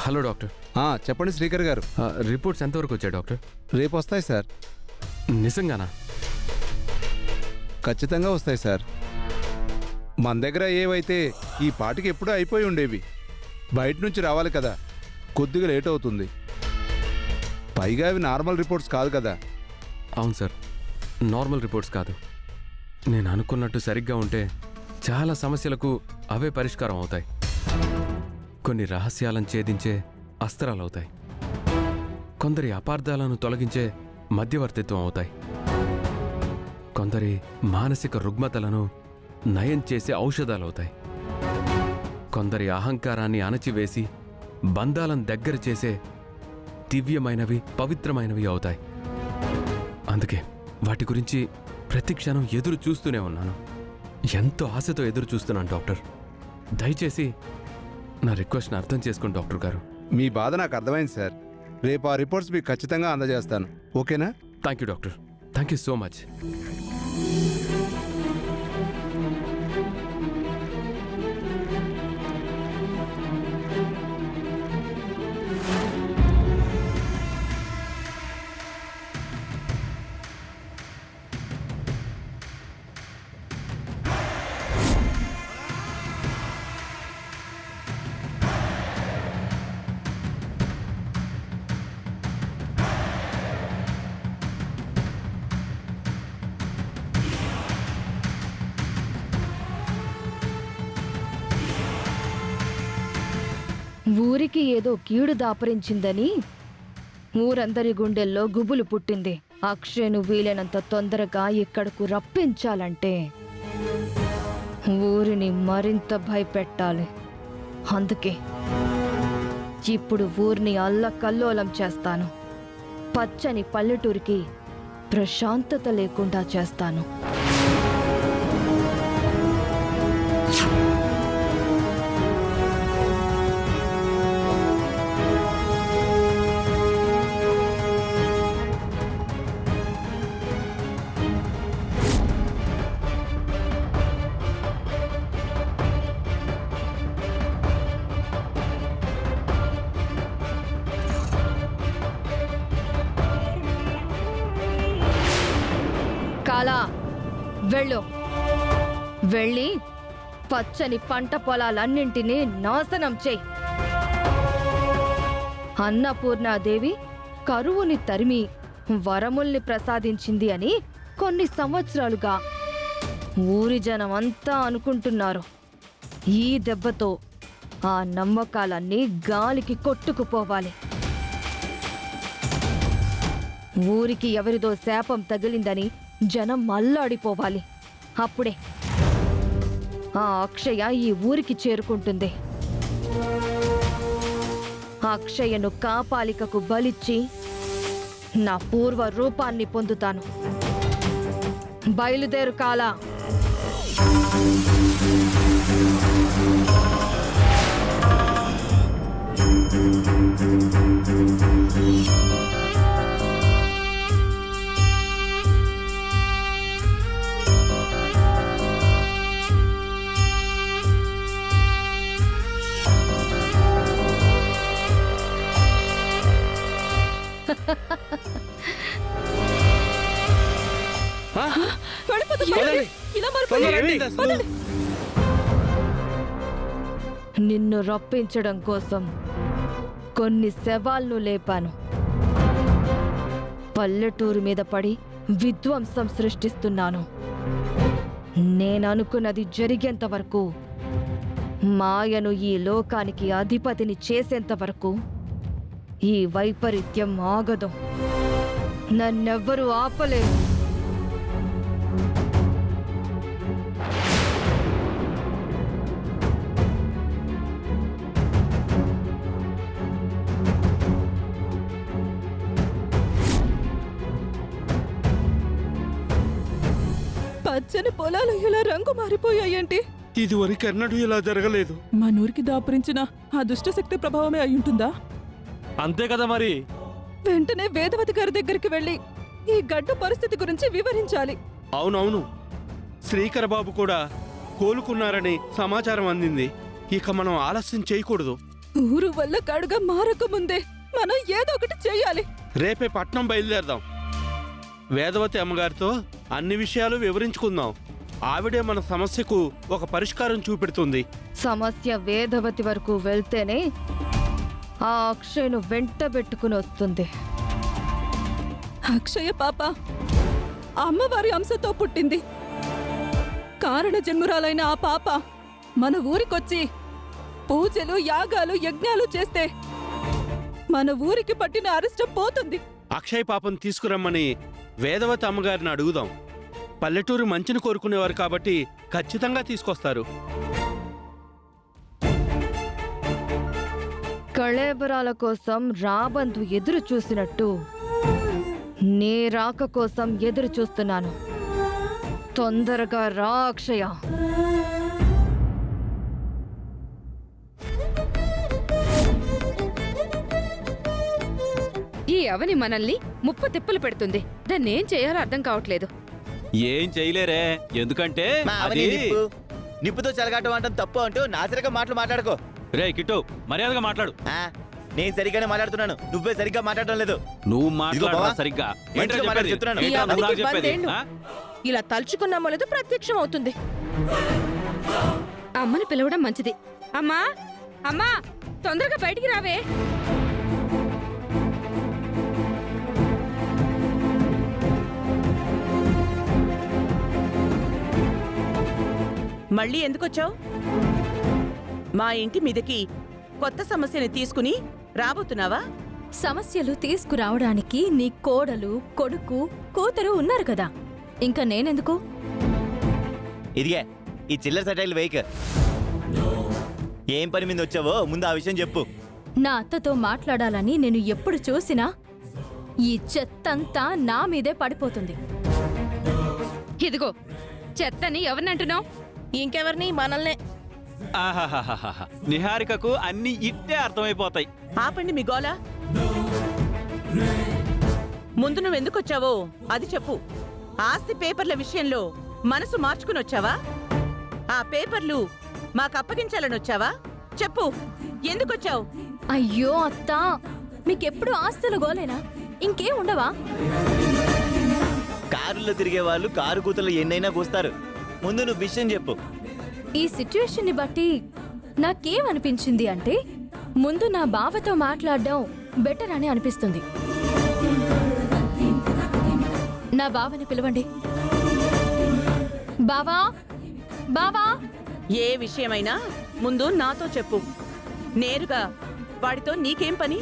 Hello doctor. చెప్పండి శ్రీకర్ గారు. Reports ఎంతవరకు వచ్చాయి డాక్టర్? రేపు వస్తాయి సార్. నిజంగానా? ఖచ్చితంగా వస్తాయి సార్. మన దగ్గర ఏవైతే ఈ పాటికి ఎప్పుడూ అయిపోయి ఉండేవి. బయట నుంచి రావాలి కదా, కొద్దిగా లేట్ అవుతుంది. పైగా అవి నార్మల్ రిపోర్ట్స్ కాదు కదా. అవును సార్, నార్మల్ రిపోర్ట్స్ కాదు. నేను అనుకున్నట్టు సరిగ్గా ఉంటే చాలా సమస్యలకు అవే పరిష్కారం అవుతాయి. కొన్ని రహస్యాలను ఛేదించే అస్త్రాలు అవుతాయి. కొందరి అపార్థాలను తొలగించే మధ్యవర్తిత్వం అవుతాయి. కొందరి మానసిక రుగ్మతలను నయం చేసే ఔషధాలు అవుతాయి. కొందరి అహంకారాన్ని అణచివేసి బంధాలను దగ్గర చేసే దివ్యమైనవి, పవిత్రమైనవి అవుతాయి. అందుకే వాటి గురించి ప్రతి క్షణం ఎదురు చూస్తూనే ఉన్నాను. ఎంతో ఆశతో ఎదురు చూస్తున్నాను డాక్టర్. దయచేసి నా రిక్వెస్ట్ని అర్థం చేసుకోండి డాక్టర్ గారు. మీ బాధ నాకు అర్థమైంది సార్. రేపు ఆ రిపోర్ట్స్ మీకు ఖచ్చితంగా అందజేస్తాను. ఓకేనా? Thank you doctor. Thank you so much. ఊరికి ఏదో కీడు దాపరించిందని ఊరందరి గుండెల్లో గుబులు పుట్టింది. అక్షయ్ను వీలైనంత తొందరగా ఇక్కడకు రప్పించాలంటే ఊరిని మరింత భయపెట్టాలి. అందుకే ఇప్పుడు ఊరిని అల్లకల్లోలం చేస్తాను. పచ్చని పల్లెటూరికి ప్రశాంతత లేకుండా చేస్తాను. కాలా, వెళ్ళు. వెళ్ళి పచ్చని పంట పొలాలన్నింటినీ నాశనం చెయ్యి. అన్నపూర్ణాదేవి కరువుని తరిమి వరముల్ని ప్రసాదించింది అని కొన్ని సంవత్సరాలుగా ఊరి జనం అంతా అనుకుంటున్నారు. ఈ దెబ్బతో ఆ నమ్మకాలన్నీ గాలికి కొట్టుకుపోవాలి. ఊరికి ఎవరిదో శాపం తగిలిందని జనం మల్లాడిపోవాలి. అప్పుడే ఆ అక్షయ ఈ ఊరికి చేరుకుంటుంది. అక్షయను కాపాలికకు బలిచ్చి నా పూర్వ రూపాన్ని పొందుతాను. బయలుదేరు కాలా. నిన్ను రప్పించడం కోసం కొన్ని శవాలను లేపాను. పల్లెటూరు మీద పడి విధ్వంసం సృష్టిస్తున్నాను. నేననుకున్నది జరిగేంత వరకు, మాయను ఈ లోకానికి అధిపతిని చేసేంత వరకు ఈ వైపరీత్యం ఆగదు. నన్నెవ్వరూ ఆపలేరు. పచ్చని పొలాలు ఇలా రంగు మారిపోయాయంటే ఇదివరకు ఎన్నడూ ఇలా జరగలేదు. మనూరికి దాపురించిన ఆ దుష్టశక్తి ప్రభావమే అయ్యుంటుందా? అంతే కదా మరి. వెంటనే వేదవతి గారి దగ్గరికి వెళ్ళి ఈ గడ్డు పరిస్థితి గురించి వివరించాలి. అవునవును, శ్రీకర్ బాబు కూడా కోలుకున్నారని సమాచారం అందింది. ఇక మనం ఆలస్యం చేయకూడదు. ఊరు వల్ల కాడుగా మారకముందే మనం ఏదో ఒకటి చెయ్యాలి. రేపే పట్నం బయలుదేరదాం. వేదవతి అమ్మగారితో అన్ని విషయాలు వివరించుకుందాం. ఆవిడే మన సమస్యకు ఒక పరిష్కారం చూపెడుతుంది. సమస్య వేదవతి వరకు వెళ్తేనే ఆ అక్షయ్ను వెంట పెట్టుకుని వస్తుంది. అక్షయ పాప అమ్మవారి అంశతో పుట్టింది. కారణ జన్మురాలైన ఆ పాప మన ఊరికొచ్చి పూజలు, యాగాలు, యజ్ఞాలు చేస్తే మన ఊరికి పట్టిన అరిష్టం పోతుంది. అక్షయ్ పాపను తీసుకురమ్మని వేదవతి అమ్మగారిని అడుగుదాం. పల్లెటూరు మంచిని కోరుకునేవారు కాబట్టి ఖచ్చితంగా తీసుకొస్తారు. కళేబరాల కోసం రాబందు ఎదురు చూసినట్టు నీ రాక కోసం ఎదురు చూస్తున్నాను. తొందరగా రా అక్షయ. ఈ అవని మనల్ని ముప్పు తిప్పలు పెడుతుంది. దాన్ని ఏం చేయాలో అర్థం కావట్లేదు. ఏం చేయలేరే, ఎందుకంటే అది నిప్పుతో చెలగాటం అంటాం తప్పు అంటూ నాసిరక మాటలు మాట్లాడుకో. రే కిట్టు, మర్యాదగా మాట్లాడు. నేను సరిగ్గానే మాట్లాడుతున్నాను, నువ్వే సరిగ్గా మాట్లాడడం లేదు. నువ్వు ఇదిగో మాట్లాడు బావా, సరిగ్గా. మంచిగా ఏంట్రా మాట్లాడు చెప్పేది? చెప్తున్నాను. ఏంట్రా ఈ నువ్వు నాకు అవనికి చెప్పేది? వందేళ్ళు. ఆ? ఇలా తలుచుకున్నామో లేదో ప్రత్యక్షం అవుతుంది. అమ్మని పిలవడం మంచిది. అమ్మా, అమ్మా, తొందరగా బయటికి రావే. మళ్ళీ ఎందుకొచ్చావు? మా ఇంటి మీదకి కొత్త సమస్యని తీసుకుని రాబోతున్నావా? సమస్యలు తీసుకురావడానికి నీ కోడలు, కొడుకు, కూతురు ఉన్నారు కదా, ఇంకా నేనెందుకు? ఇదిగే ఈ చిల్లర సటైల్ వెయిక్. ఏం పని మీద వచ్చావో ముందు ఆ విషయం చెప్పు. నా అత్తతో మాట్లాడాలని నేను ఎప్పుడు చూసినా ఈ చెత్తంతా నా మీదే పడిపోతుంది. ఇదిగో చెత్తని ఎవరినంటున్నావు? ఇంకెవరిని? మనల్నే. ఆహాహాహాహా. నిహారికకు అన్ని ఇట్టే అర్థమైపోతాయి. ఆపండి మీ గోల. ముందు నువ్వెందుకొచ్చావో అది చెప్పు. ఆస్తి పేపర్ల విషయంలో మనసు మార్చుకుని వచ్చావా? ఆ పేపర్లు మాకు అప్పగించాలని వచ్చావా? చెప్పు, ఎందుకొచ్చావు? అయ్యో అత్తా, మీకెప్పుడు ఆస్తుల గోలేనా? ఇంకేం ఉండవా? కారులో తిరిగే వాళ్ళు కారు కూతలు ఎన్నైనా కూస్తారు. ముందు నువ్వు విషయం చెప్పు. ఈ సిచ్యువేషన్ని బట్టి నాకేమనిపించింది అంటే ముందు నా బావతో మాట్లాడడం బెటర్ అని అనిపిస్తుంది. నా బావని పిలవండి. బావా, బావా. ఏ విషయమైనా ముందు నాతో చెప్పు. నేరుగా వాడితో నీకేం పని?